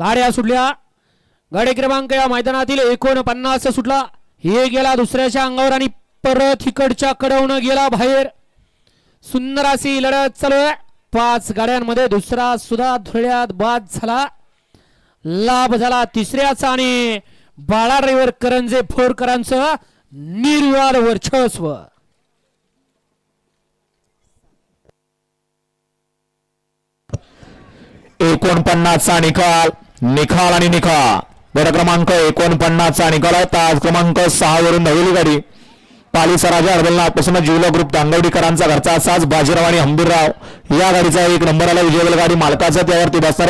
गाड्या सुटल्या. गाडी क्रमांक या मैदानातील 49 सुटला. हे गेला दुसऱ्याच्या अंगावर आणि परत इकडच्या कडवून गेला बाहेर. सुंदर अशी लढत चालू आहे. 5 गाड्यांमध्ये दुसरा सुद्धा धुळ्यात बाद झाला. लाभ झाला तिसऱ्याचा आणि बाळा ड्रायव्हर करंजे फोरकरांचं निर्वाल वर्चस्व. चा निकाल आणि निकाल. गट क्रमांक 49 चा निकाल आहे. तास क्रमांक 6 वरून नवेली गाडी पालीचा राजा हरबलनाथपासून जिवला ग्रुप दांगवडीकरांचा घरचा साज बाजीराव आणि हंबीरराव या गाडीचा 1 नंबर आला. विजय गाडी मालकाचा त्यावरती बसणार.